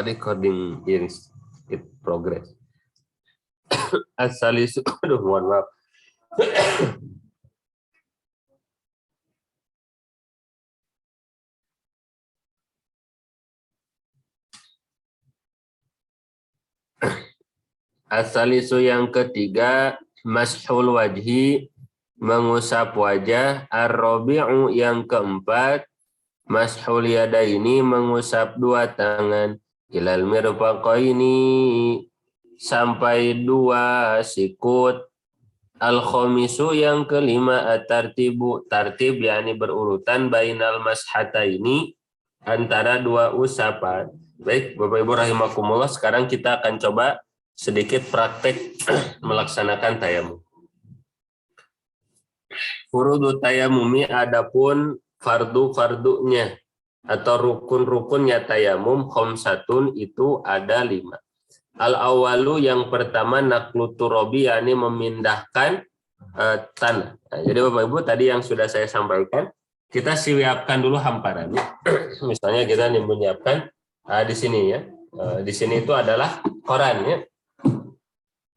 Recording is it progress. Asalisu, aduh mohon maaf. Asalisu yang ketiga, mashul wajhi, mengusap wajah. Ar-rabi'u yang keempat, mashul yadaini, mengusap dua tangan. Ilal mirfaqaini, sampai dua sikut. Al-khamisu yang kelima, at-tartibu, tartib yakni berurutan, bainal mashataini, antara dua usapan. Baik, Bapak Ibu rahimakumullah, sekarang kita akan coba sedikit praktek melaksanakan tayamum. Furudu tayamumi, adapun fardu-fardunya atau rukun-rukunnya tayamum, khamsatun, itu ada 5. Al-awalu yang pertama, naklu turobi, yakni memindahkan tanah. Nah, jadi Bapak Ibu tadi yang sudah saya sampaikan, kita siapkan dulu hamparannya. Misalnya kita menyiapkan di sini ya. Di sini itu adalah koran ya.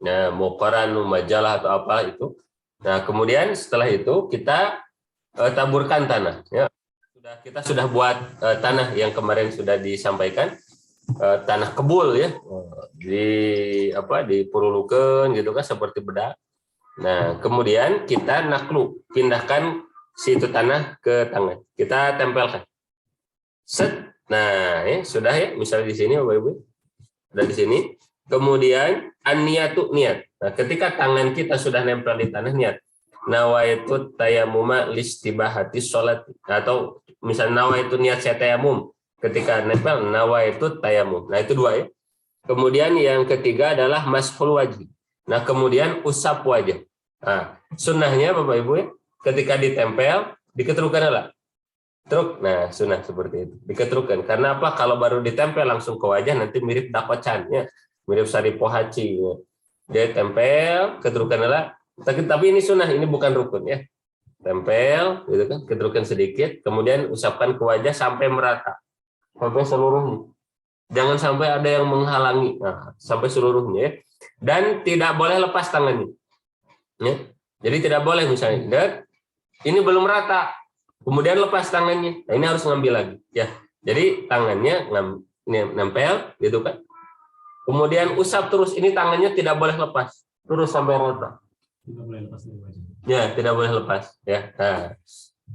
Nah, mau koran, majalah atau apa itu. Nah, kemudian setelah itu kita taburkan tanah ya. Kita sudah buat tanah yang kemarin sudah disampaikan, tanah kebul ya. Dipurulukan gitu kan seperti bedak. Nah, kemudian kita naklu, pindahkan situ tanah ke tangan. Kita tempelkan. Set. Nah, ya sudah ya, misalnya di sini Bapak Ibu. Sudah di sini. Kemudian an-niyatu, niat. Nah, ketika tangan kita sudah nempel di tanah, niat. Nawaitu tayamuma listibahati sholat, atau misalnya nawaitu niat saya tayamum. Ketika nempel nawaitu tayamum. Nah, itu dua ya. Kemudian yang ketiga adalah mashul wajhi. Nah, kemudian usap wajah. Nah, sunnahnya Bapak Ibu ya, ketika ditempel diketerukan lah. Truk. Nah, sunnah seperti itu. Diketerukan. Karena apa? Kalau baru ditempel langsung ke wajah nanti mirip dakocan ya. Mirip sari pohaci ya. Dia tempel, keterukan lah. Tapi ini sunnah, ini bukan rukun ya. Tempel, gitu kan, keterukan sedikit, kemudian usapkan ke wajah sampai merata. Sampai seluruhnya. Jangan sampai ada yang menghalangi. Nah, sampai seluruhnya ya. Dan tidak boleh lepas tangannya. Ya. Jadi tidak boleh misalnya, dan ini belum rata, kemudian lepas tangannya. Nah, ini harus ngambil lagi ya. Jadi tangannya nempel gitu kan. Kemudian usap terus, ini tangannya tidak boleh lepas. Terus sampai rata. Tidak boleh lepas dari wajah. Ya, tidak boleh lepas ya. Nah,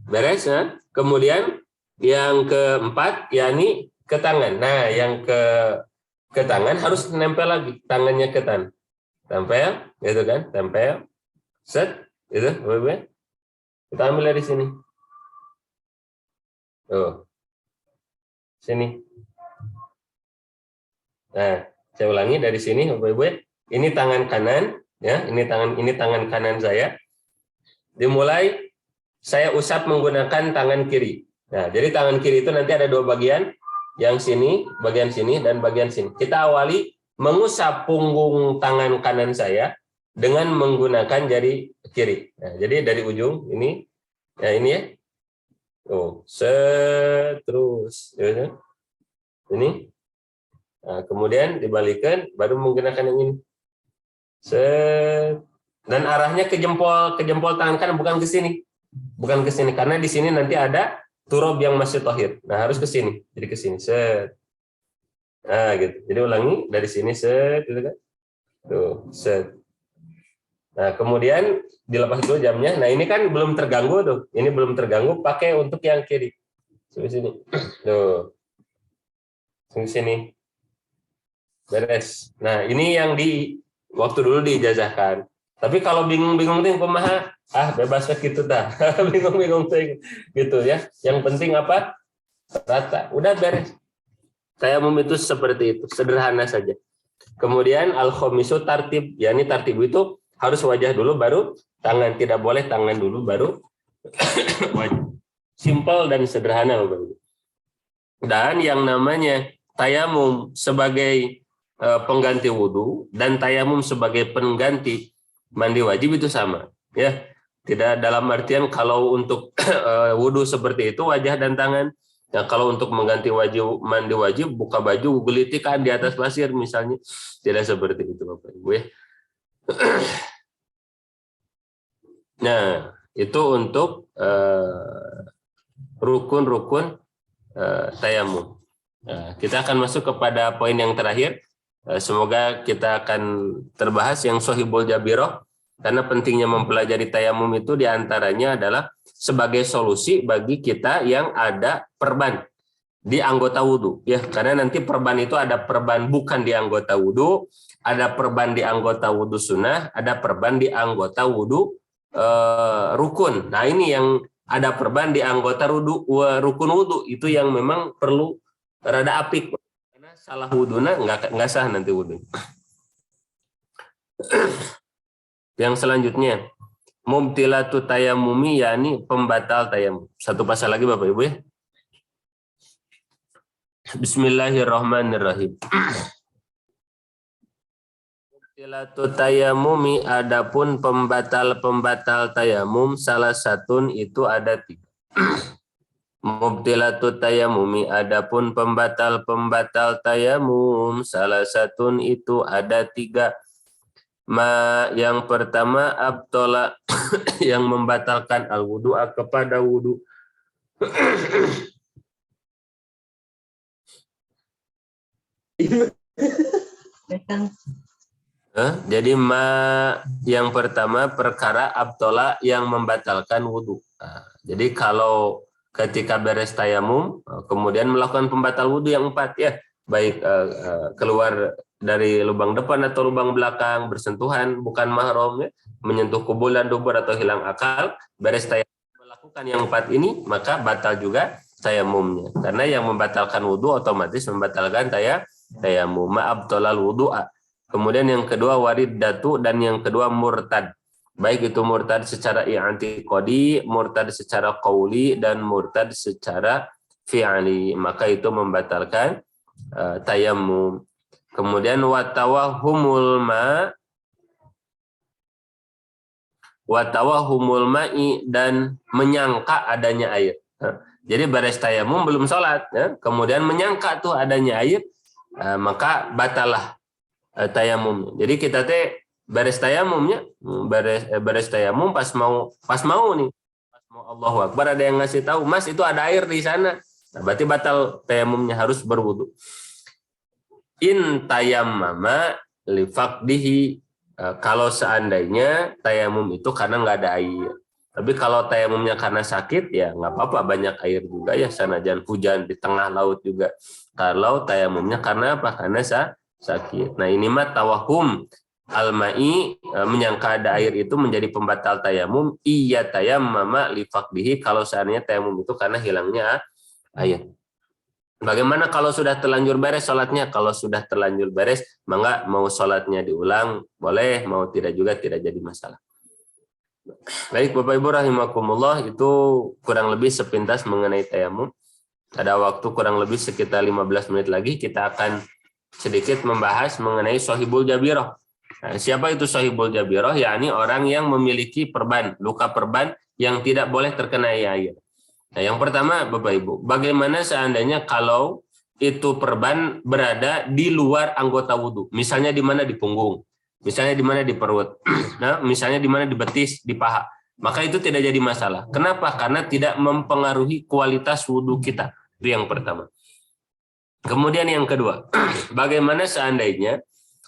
beres ya. Kemudian yang keempat yakni ke tangan. Nah, yang ke tangan harus nempel lagi, tangannya ke tangan. Tempel, gitu kan? Tempel. Set, gitu. Kita ambil dari sini. Tuh. Sini. Nah, saya ulangi dari sini, Bapak Ibu. Ini tangan kanan, ya. Ini tangan kanan saya. Dimulai saya usap menggunakan tangan kiri. Nah, jadi tangan kiri itu nanti ada dua bagian, yang sini, bagian sini dan bagian sini. Kita awali mengusap punggung tangan kanan saya dengan menggunakan jari kiri. Nah, jadi dari ujung ini, ya ini ya. Oh, terus, ya. Ini. Nah, kemudian dibalikan, baru menggunakan yang ini. Dan arahnya ke jempol tangan kanan, bukan ke sini. Bukan ke sini, karena di sini nanti ada turob yang masih tohir. Nah, harus ke sini. Jadi ke sini. Nah, gitu. Jadi ulangi dari sini gitu kan. Tuh, Nah, kemudian dilepas dulu jamnya. Nah, ini kan belum terganggu tuh. Ini belum terganggu, pakai untuk yang kiri. Sini. Tuh. Sini. Beres. Nah, ini yang waktu dulu diijazahkan. Tapi kalau bingung-bingung tuh kumaha, bebas gitu dah. Bingung-bingung tuh gitu ya. Yang penting apa? Rata. Udah beres. Tayamum itu seperti itu, sederhana saja. Kemudian al-khamisu tartib, yakni tartib itu harus wajah dulu baru tangan, tidak boleh tangan dulu baru wajah. Simpel dan sederhana Bapak Ibu. Dan yang namanya tayamum sebagai pengganti wudhu dan tayamum sebagai pengganti mandi wajib itu sama ya. Tidak dalam artian kalau untuk wudhu seperti itu wajah dan tangan, Nah, kalau untuk mengganti mandi wajib, buka baju, gelitikan di atas pasir misalnya, tidak seperti itu Bapak Ibu ya. Nah, itu untuk rukun-rukun tayamum. Nah, kita akan masuk kepada poin yang terakhir. Semoga kita akan terbahas yang Sohibul Jabiroh, karena pentingnya mempelajari tayamum itu diantaranya adalah sebagai solusi bagi kita yang ada perban di anggota wudhu, ya, karena nanti perban itu ada perban bukan di anggota wudhu, ada perban di anggota wudhu sunnah, ada perban di anggota wudhu rukun. Nah, ini yang ada perban di anggota rukun wudhu itu yang memang perlu rada apik, karena salah wudhunya nggak sah nanti wudhu. Yang selanjutnya, mubtilatu tayamumi, yakni pembatal tayamum. Satu pasal lagi Bapak Ibu ya. Bismillahirrahmanirrahim. Mubtilatu tayamumi, adapun pembatal-pembatal tayamum, salah satu itu ada 3. Mubtilatu tayamumi, adapun pembatal-pembatal tayamum, salah satu itu ada 3. Yang pertama, abtola, yang membatalkan al-wudu'a kepada wudu. Jadi yang pertama perkara abtola yang membatalkan wudu. Jadi kalau ketika beres tayamum kemudian melakukan pembatal wudu yang 4 ya, baik keluar dari lubang depan atau lubang belakang, bersentuhan bukan mahram ya, menyentuh kubulan, dubur atau hilang akal, beres tayamum melakukan yang 4 ini, maka batal juga tayamumnya. Karena yang membatalkan wudu otomatis membatalkan tayamum. Ma'abtolal wudu'a. Kemudian yang kedua wariddatu, dan yang kedua murtad. Baik itu murtad secara i'tiqadi, murtad secara qauli, dan murtad secara fi'ali. Maka itu membatalkan tayamum. Kemudian watawahumul ma'i, dan menyangka adanya air. Jadi beres tayamum belum sholat, ya. Kemudian menyangka tuh adanya air, maka batalah tayamum. Jadi kita beres tayamumnya, beres tayamum pas mau nih, pas mau Allahu Akbar ada yang ngasih tahu, Mas itu ada air di sana. Nah, berarti batal tayamumnya, harus berwudu. In tayammama lifaqdihi, kalau seandainya tayamum itu karena nggak ada air. Tapi kalau tayamumnya karena sakit ya nggak apa-apa, banyak air juga ya, sanajan hujan di tengah laut juga. Kalau tayamumnya karena apa? Karena sakit. Nah, ini mah tawahum al-ma'i, menyangka ada air itu menjadi pembatal tayamum. Iya tayammama lifaqdihi, kalau seandainya tayamum itu karena hilangnya air. Bagaimana kalau sudah terlanjur beres sholatnya? Kalau sudah terlanjur beres, maka mau sholatnya diulang boleh, mau tidak juga tidak jadi masalah. Baik Bapak Ibu rahimakumullah, itu kurang lebih sepintas mengenai tayamum. Ada waktu kurang lebih sekitar 15 menit lagi, kita akan sedikit membahas mengenai Sohibul Jabiroh. Nah, siapa itu Sohibul Jabiroh? Yakni orang yang memiliki perban, luka perban yang tidak boleh terkena air. Nah, yang pertama Bapak Ibu, bagaimana seandainya kalau itu perban berada di luar anggota wudhu, misalnya di mana, di punggung, misalnya di mana, di perut, nah, misalnya di mana, di betis, di paha, maka itu tidak jadi masalah. Kenapa? Karena tidak mempengaruhi kualitas wudhu kita. Itu yang pertama. Kemudian yang kedua, bagaimana seandainya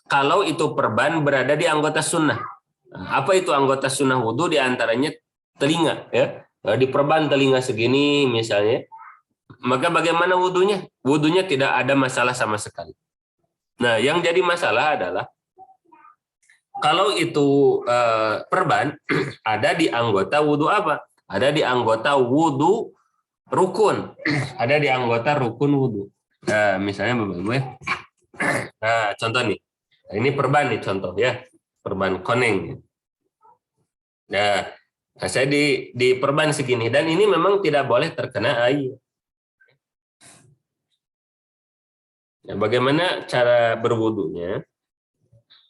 kalau itu perban berada di anggota sunnah? Apa itu anggota sunnah wudhu? Di antaranya telinga, ya. Di perban telinga segini misalnya, maka bagaimana wudhunya? Wudhunya tidak ada masalah sama sekali. Nah, yang jadi masalah adalah kalau itu perban ada di anggota wudhu apa? Ada di anggota wudhu rukun, ada di anggota rukun wudhu. Misalnya Bapak Ibu ya. Nah, contoh nih, ini perban nih contoh ya, perban koneng. Nah, saya di perban segini, dan ini memang tidak boleh terkena air. Nah, bagaimana cara berwudunya?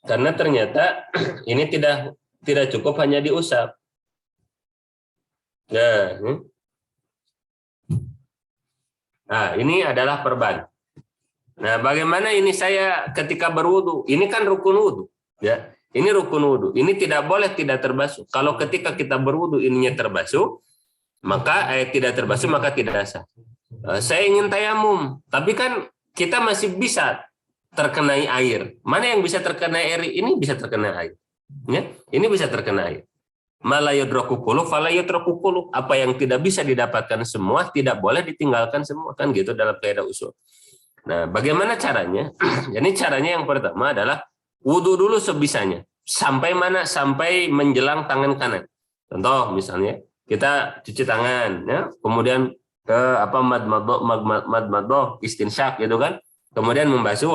Karena ternyata ini tidak cukup hanya diusap. Nah, Nah, ini adalah perban. Nah, bagaimana ini saya ketika berwudu? Ini kan rukun wudu, ya. Ini rukun wudu. Ini tidak boleh tidak terbasuh. Kalau ketika kita berwudu ininya terbasuh, maka tidak terbasuh maka tidak sah. Saya ingin tayamum, tapi kan kita masih bisa terkenai air. Mana yang bisa terkena air? Ini bisa terkena air. Ya, ini bisa terkena air. Malayudrokukulu, falayudrokukulu. Apa yang tidak bisa didapatkan semua, tidak boleh ditinggalkan semua. Kan gitu dalam kaidah usul. Nah, bagaimana caranya? Jadi caranya yang pertama adalah wudhu dulu sebisanya. Sampai mana? Sampai menjelang tangan kanan. Contoh misalnya, kita cuci tangan, ya, kemudian ke apa madmadoh, istinsyak gitu kan. Kemudian membasuh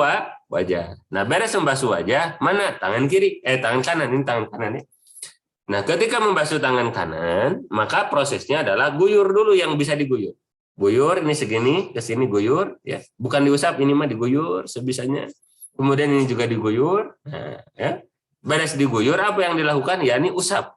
wajah. Nah, beres membasuh wajah, mana? Tangan kiri, tangan kanan, ini tangan kanan ya. Nah, ketika membasuh tangan kanan, maka prosesnya adalah guyur dulu yang bisa diguyur. Guyur ini segini, ke sini guyur, ya. Bukan diusap, ini mah diguyur sebisanya. Kemudian ini juga diguyur. Nah, ya. Beres diguyur, apa yang dilakukan? Ya, ini usap.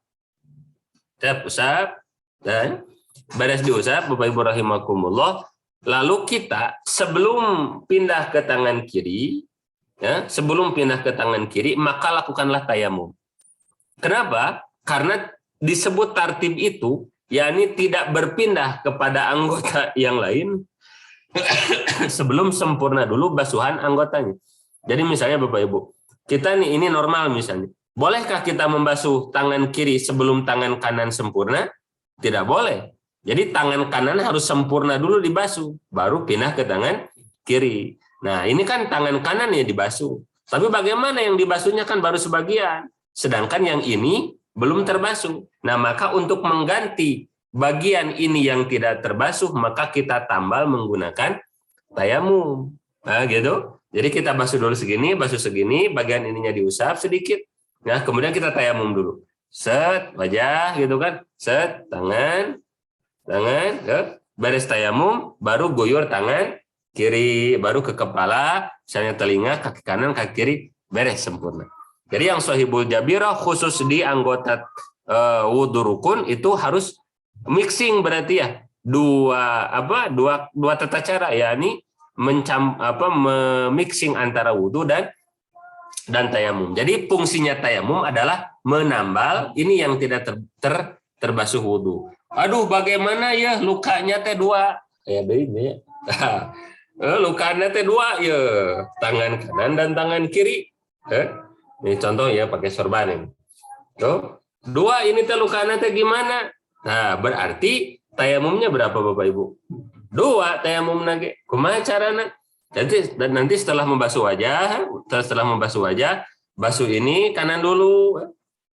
Usap. Dan beres diusap, Bapak Ibu rahimakumullah. Lalu kita sebelum pindah ke tangan kiri, ya, sebelum pindah ke tangan kiri, maka lakukanlah tayamum. Kenapa? Karena disebut tartib itu, yakni tidak berpindah kepada anggota yang lain sebelum sempurna dulu basuhan anggotanya. Jadi misalnya Bapak Ibu, kita nih ini normal misalnya. Bolehkah kita membasuh tangan kiri sebelum tangan kanan sempurna? Tidak boleh. Jadi tangan kanan harus sempurna dulu dibasuh, baru pindah ke tangan kiri. Nah, ini kan tangan kanan ya dibasuh. Tapi bagaimana yang dibasuhnya kan baru sebagian. Sedangkan yang ini belum terbasuh. Nah, maka untuk mengganti bagian ini yang tidak terbasuh, maka kita tambal menggunakan tayamum. Nah, gitu. Jadi kita basuh dulu segini, basuh segini, bagian ininya diusap sedikit. Nah, kemudian kita tayamum dulu. Set, wajah gitu kan. Set, tangan, beres tayamum, baru guyur tangan kiri, baru ke kepala, misalnya telinga, kaki kanan, kaki kiri, beres sempurna. Jadi yang sahibul jabirah khusus di anggota wudu rukun itu harus mixing berarti ya dua tata cara, yakni memixing antara wudu dan tayamum. Jadi fungsinya tayamum adalah menambal ini yang tidak terbasuh wudu. Aduh, bagaimana ya lukanya teh dua? Ya beda ya. Lukanya teh dua ya, tangan kanan dan tangan kiri. Ini contoh ya pakai sorban ini. Tuh, dua ini teh lukanya teh gimana? Nah, berarti tayamumnya berapa Bapak Ibu? Dua tayamum nage. Kumaha carana? Jadi nanti setelah membasuh wajah, basuh ini kanan dulu.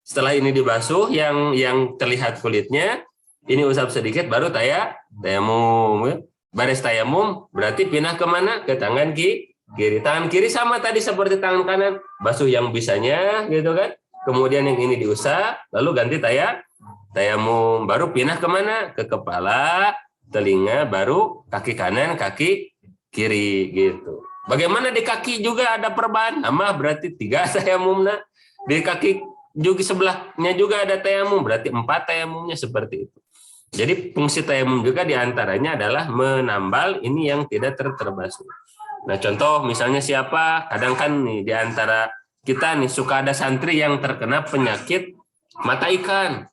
Setelah ini dibasuh yang terlihat kulitnya, ini usap sedikit baru tayamum. Baris tayamum berarti pindah kemana? Ke tangan kiri. Tangan kiri sama tadi seperti tangan kanan, basuh yang bisanya gitu kan. Kemudian yang ini diusap, lalu ganti tayamum, baru pindah kemana? Ke kepala, telinga, baru kaki kanan, kaki kiri gitu. Bagaimana di kaki juga ada perban? Sama berarti 3 tayamumnya. Di kaki juga sebelahnya juga ada tayamum, berarti 4 tayamumnya seperti itu. Jadi fungsi tayamum juga diantaranya adalah menambal ini yang tidak terbasuh. Nah, contoh misalnya siapa, kadang kan nih di antara kita nih suka ada santri yang terkena penyakit mata ikan.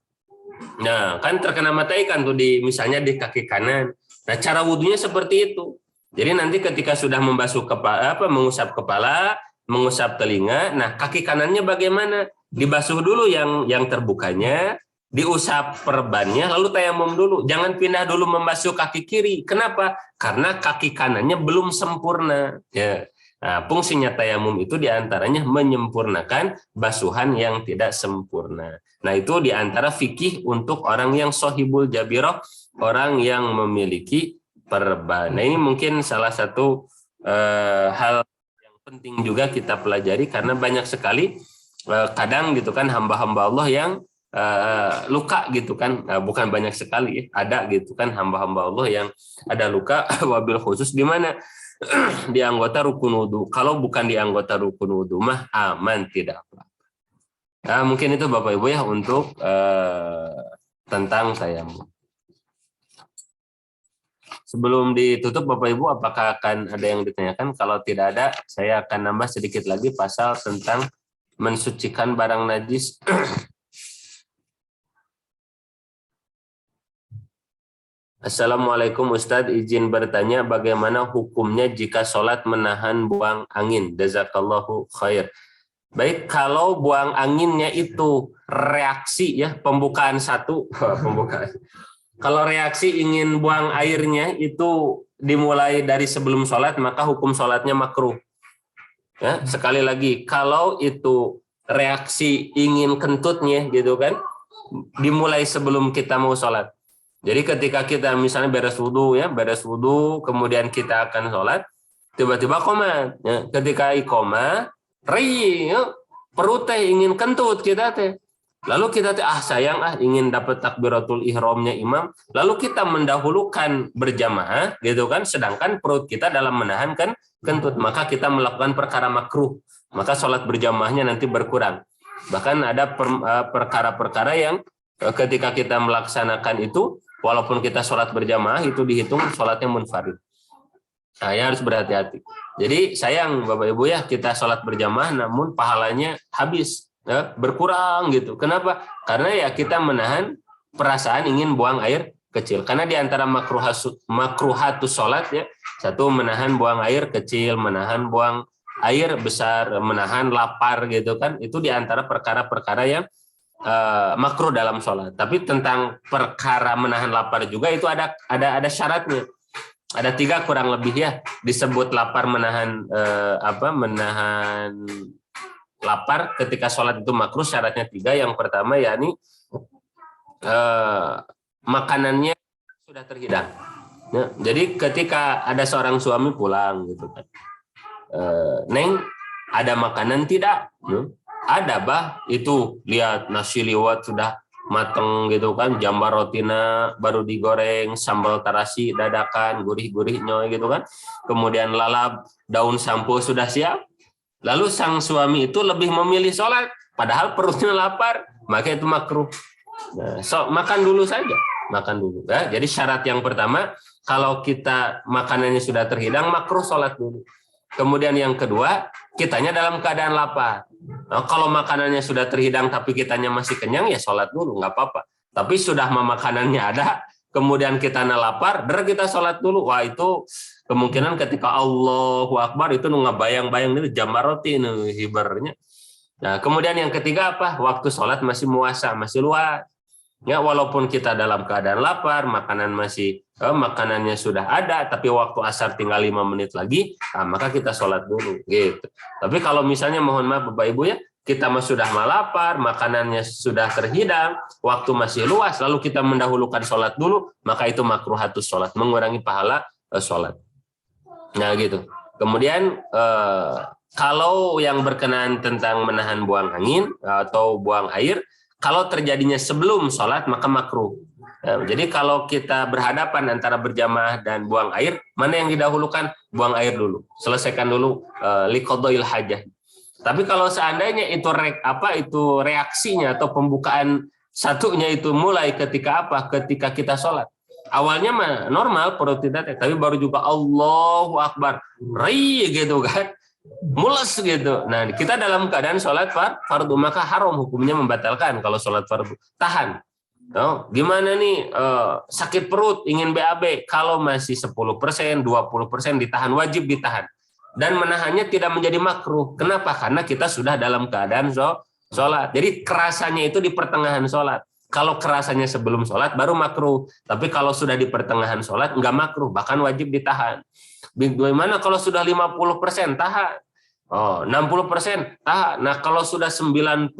Nah, kan terkena mata ikan tuh misalnya di kaki kanan. Nah, cara wudhunya seperti itu. Jadi nanti ketika sudah membasuh kepala, mengusap kepala, mengusap telinga, nah kaki kanannya bagaimana? Dibasuh dulu yang terbukanya, diusap perbannya, lalu tayamum dulu. Jangan pindah dulu membasuh kaki kiri. Kenapa? Karena kaki kanannya belum sempurna. Ya. Nah, fungsinya tayamum itu diantaranya menyempurnakan basuhan yang tidak sempurna. Nah, itu diantara fikih untuk orang yang sohibul jabirah, orang yang memiliki perban. Nah, ini mungkin salah satu hal yang penting juga kita pelajari karena banyak sekali kadang gitu kan hamba-hamba Allah yang luka gitu kan, bukan banyak sekali, ada gitu kan hamba-hamba Allah yang ada luka wabil khusus di mana di anggota rukun wudu. Kalau bukan di anggota rukun wudu mah aman, tidak apa. Nah, mungkin itu Bapak Ibu ya untuk tentang tayamum. Sebelum ditutup Bapak Ibu, apakah akan ada yang ditanyakan? Kalau tidak ada, saya akan nambah sedikit lagi pasal tentang mensucikan barang najis. Assalamualaikum Ustadz, izin bertanya bagaimana hukumnya jika sholat menahan buang angin? Jazakallahu khair. Baik, kalau buang anginnya itu reaksi ya, pembukaan satu, pembukaan. Kalau reaksi ingin buang airnya itu dimulai dari sebelum sholat, maka hukum sholatnya makruh. Ya, sekali lagi, kalau itu reaksi ingin kentutnya gitu kan, dimulai sebelum kita mau sholat. Jadi ketika kita misalnya beres wudhu, kemudian kita akan sholat, tiba-tiba qomat. Ya, ketika iqomah, perut teh ingin kentut kita teh. Lalu kita sayang ingin dapat takbiratul ihramnya imam, lalu kita mendahulukan berjamaah gitu kan, sedangkan perut kita dalam menahan kan kentut, maka kita melakukan perkara makruh, maka sholat berjamaahnya nanti berkurang. Bahkan ada perkara-perkara yang ketika kita melaksanakan itu, walaupun kita sholat berjamaah itu dihitung sholatnya munfarid. Nah, ya harus berhati-hati. Jadi sayang Bapak Ibu ya, kita sholat berjamaah namun pahalanya habis. Ya, berkurang gitu. Kenapa? Karena ya kita menahan perasaan ingin buang air kecil. Karena di antara makruhatus sholat ya, satu menahan buang air kecil, menahan buang air besar, menahan lapar gitu kan. Itu di antara perkara-perkara yang makruh dalam sholat. Tapi tentang perkara menahan lapar juga itu ada syaratnya. Ada 3 kurang lebih ya, disebut lapar menahan menahan lapar ketika sholat itu makruh, syaratnya 3. Yang pertama yakni makanannya sudah terhidang. Ya, jadi ketika ada seorang suami pulang gitu kan, Neng ada makanan tidak? Ada bah, itu lihat nasi liwet sudah mateng gitu kan, jambar rotina baru digoreng, sambal tarasi dadakan, gurih-gurihnya gitu kan, kemudian lalap daun sampo sudah siap. Lalu sang suami itu lebih memilih sholat, padahal perutnya lapar, maka itu makruh. Nah, makan dulu saja, makan dulu. Ya. Jadi syarat yang pertama, kalau kita makanannya sudah terhidang, makruh sholat dulu. Kemudian yang kedua, kitanya dalam keadaan lapar. Nah, kalau makanannya sudah terhidang tapi kitanya masih kenyang, ya sholat dulu, nggak apa-apa. Tapi sudah makanannya ada, kemudian kita lapar, kita sholat dulu. Wah itu kemungkinan ketika Allahu Akbar itu ngebayang-bayang itu jambar roti hibarnya. Nah, kemudian yang ketiga apa? Waktu sholat masih muasa, masih luas. Ya, walaupun kita dalam keadaan lapar, makanannya sudah ada, tapi waktu asar tinggal 5 menit lagi, maka kita sholat dulu. Gitu. Tapi kalau misalnya mohon maaf Bapak Ibu ya, kita sudah lapar, makanannya sudah terhidang, waktu masih luas, lalu kita mendahulukan sholat dulu, maka itu makruhatus sholat, mengurangi pahala sholat. Nah gitu. Kemudian kalau yang berkenaan tentang menahan buang angin atau buang air, kalau terjadinya sebelum sholat maka makruh. Jadi kalau kita berhadapan antara berjamaah dan buang air, mana yang didahulukan? Buang air dulu. Selesaikan dulu liqadha'il hajah. Tapi kalau seandainya itu reaksinya atau pembukaan satunya itu mulai ketika apa? Ketika kita sholat. Awalnya mah normal perut tidak, tapi baru juga Allahu Akbar, gitu kan, mules gitu. Nah kita dalam keadaan sholat fardu maka haram hukumnya membatalkan kalau sholat fardu. Tahan. Gimana nih sakit perut ingin BAB, kalau masih 10%, 20% ditahan, wajib ditahan. Dan menahannya tidak menjadi makruh. Kenapa? Karena kita sudah dalam keadaan sholat. Jadi kerasanya itu di pertengahan sholat. Kalau kerasanya sebelum sholat baru makruh. Tapi kalau sudah di pertengahan sholat enggak makruh, bahkan wajib ditahan. Bagaimana kalau sudah 50%? Tahan. 60%? Tahan. Nah kalau sudah 99,9%,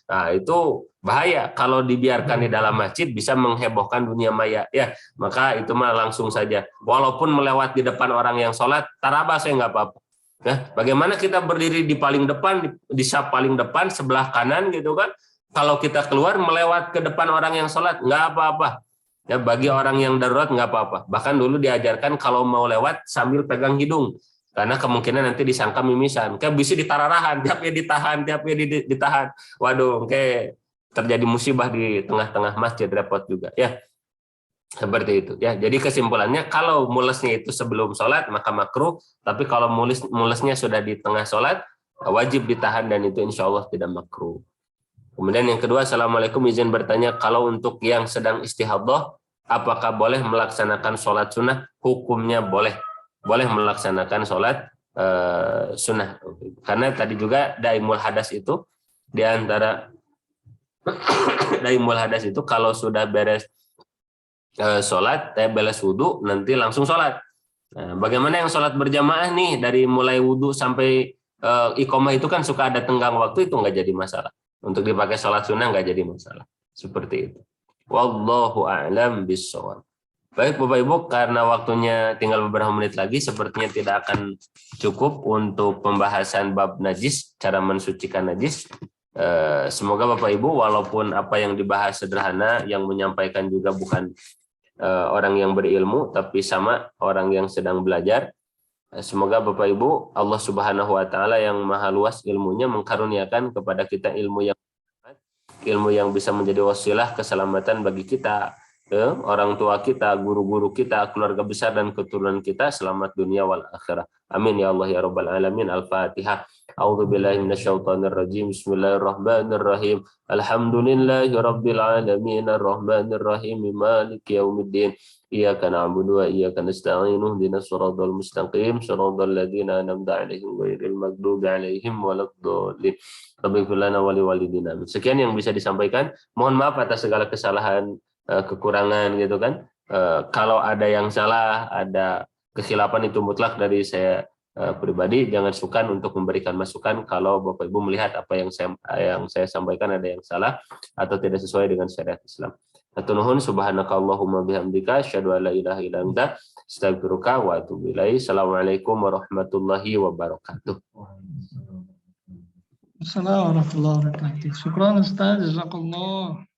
nah itu bahaya. Kalau dibiarkan di dalam masjid bisa menghebohkan dunia maya. Ya, maka itu mah langsung saja. Walaupun melewat di depan orang yang sholat, tarabah saya nggak apa-apa. Nah, bagaimana kita berdiri di paling depan, di saf paling depan sebelah kanan gitu kan? Kalau kita keluar melewat ke depan orang yang sholat, nggak apa-apa. Ya, bagi orang yang darurat nggak apa-apa. Bahkan dulu diajarkan kalau mau lewat sambil pegang hidung. Karena kemungkinan nanti disangka mimisan. Kayak bisa ditararahan, tiapnya ditahan. Waduh, kayak terjadi musibah di tengah-tengah masjid, repot juga. Ya. Seperti itu ya. Jadi kesimpulannya kalau mulesnya itu sebelum sholat maka makruh, tapi kalau mulesnya sudah di tengah sholat wajib ditahan dan itu insya Allah tidak makruh. Kemudian yang kedua, Assalamualaikum, izin bertanya, kalau untuk yang sedang istihadah, apakah boleh melaksanakan sholat sunnah? Hukumnya boleh, boleh melaksanakan sholat sunnah. Karena tadi juga daimul hadas itu di antara daimul hadas itu kalau sudah beres sholat, beres wudhu, nanti langsung sholat. Nah, bagaimana yang sholat berjamaah nih dari mulai wudhu sampai iqomah itu kan suka ada tenggang waktu, itu nggak jadi masalah. Untuk dipakai sholat sunnah nggak jadi masalah. Seperti itu. Wallahu a'lam bishawab. Baik Bapak Ibu, karena waktunya tinggal beberapa menit lagi, sepertinya tidak akan cukup untuk pembahasan bab najis, cara mensucikan najis. Semoga Bapak Ibu, walaupun apa yang dibahas sederhana, yang menyampaikan juga bukan orang yang berilmu, tapi sama orang yang sedang belajar. Semoga Bapak Ibu, Allah Subhanahu wa taala yang maha luas ilmunya mengkaruniakan kepada kita ilmu yang bisa menjadi wasilah keselamatan bagi kita, orang tua kita, guru-guru kita, keluarga besar dan keturunan kita, selamat dunia wal akhirah. Amin ya Allah ya rabbal alamin. Al-Fatihah. A'udzu billahi minasyaitonir rajim. Bismillahirrahmanirrahim. Alhamdulillahi rabbil alamin arrahmanir rahim maliki yaumiddin. Iyyaka na'budu wa iyyaka nasta'in. Ihdinas siratal mustaqim. Shiratal ladzina an'amta 'alaihim ghairil maghdubi 'alaihim waladdallin. Rabbighfir lana wa liwalidina. Sekian yang bisa disampaikan. Mohon maaf atas segala kesalahan, kekurangan gitu kan. Kalau ada yang salah, ada kesilapan, itu mutlak dari saya pribadi. Jangan sukar untuk memberikan masukan kalau Bapak Ibu melihat apa yang saya sampaikan ada yang salah atau tidak sesuai dengan syariat Islam. Nuhun, subhanakallahumma bihamdika asyhadu an la ilaha illa anta astaghfiruka wa atubu ilaik. Assalamualaikum warahmatullahi wabarakatuh. Assalamualaikum warahmatullahi wabarakatuh. Syukran Ustaz, jazakallah.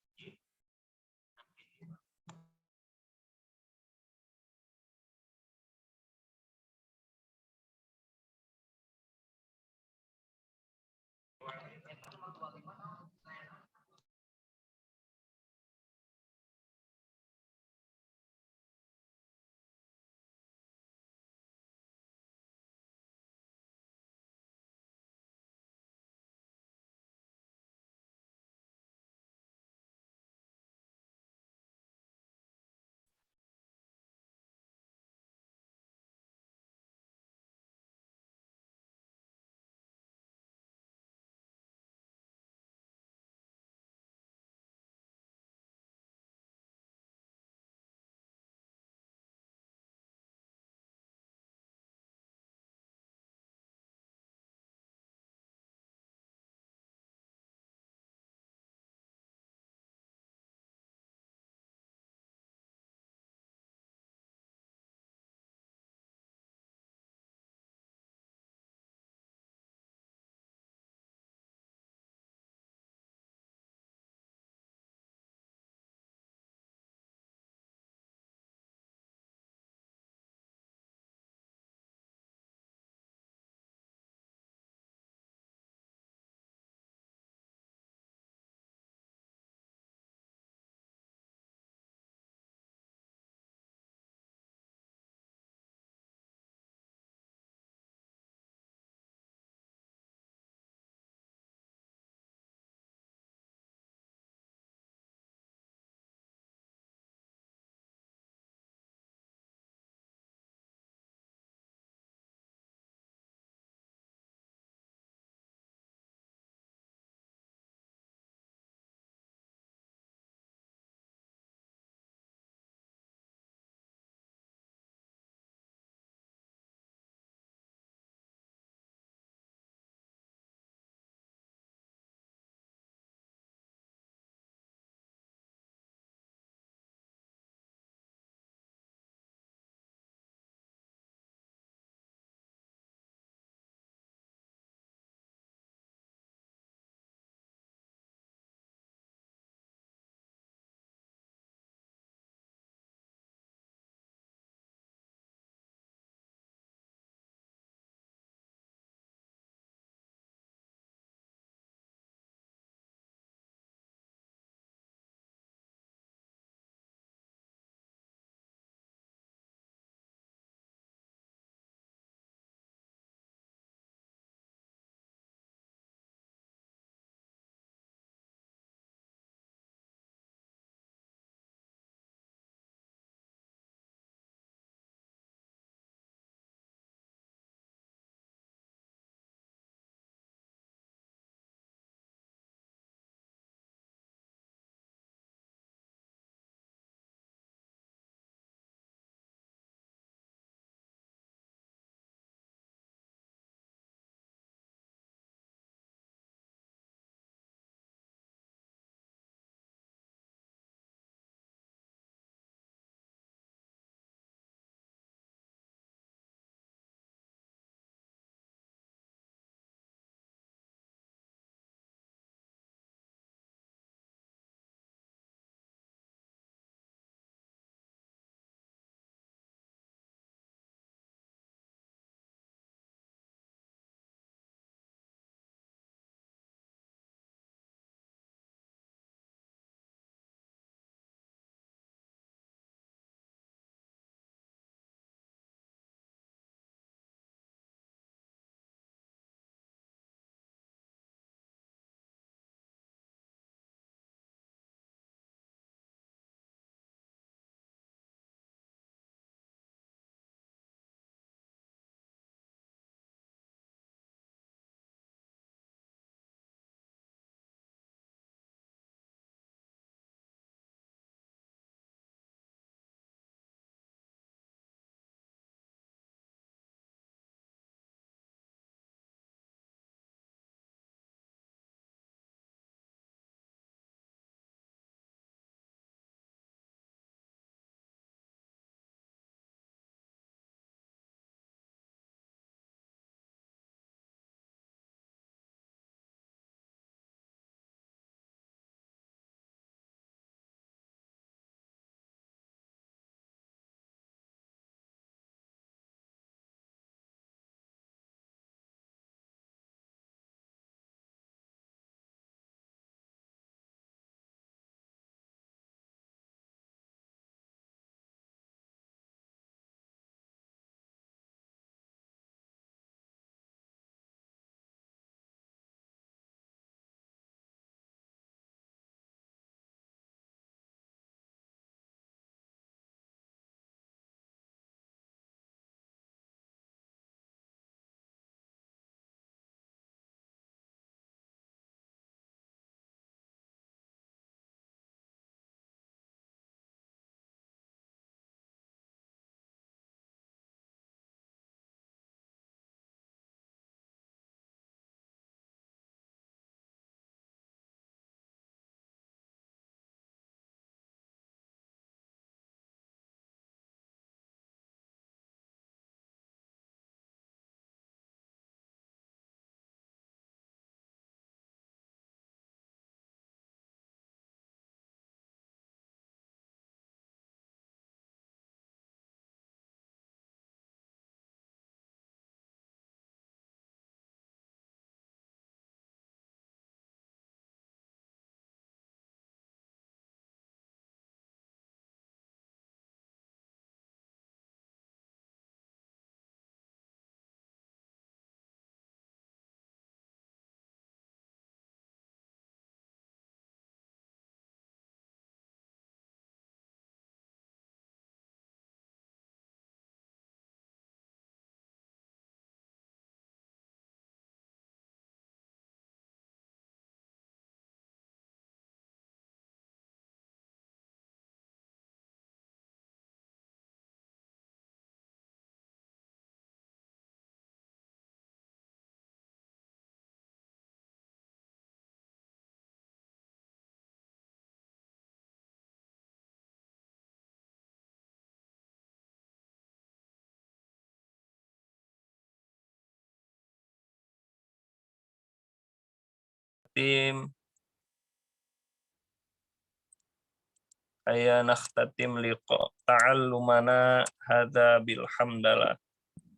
nakhtatim liqa ta'allumana hadza bilhamdalillah.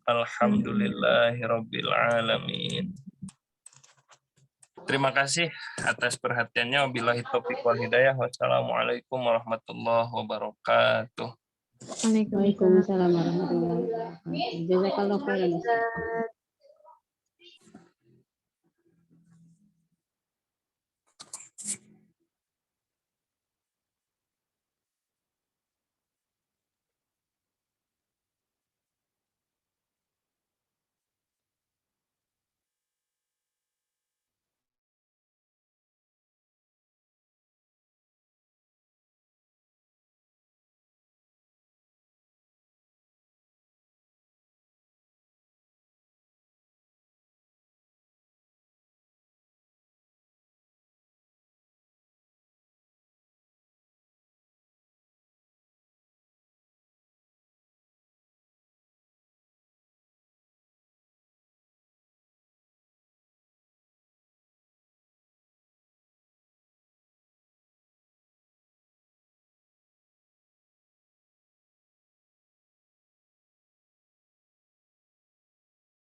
Alhamdulillahirabbil alamin. Terima kasih atas perhatiannya. Wabillahi taufiq wal hidayah. Wassalamualaikum warahmatullahi wabarakatuh. Waalaikumsalam warahmatullahi wabarakatuh. Jazakallahu khairan.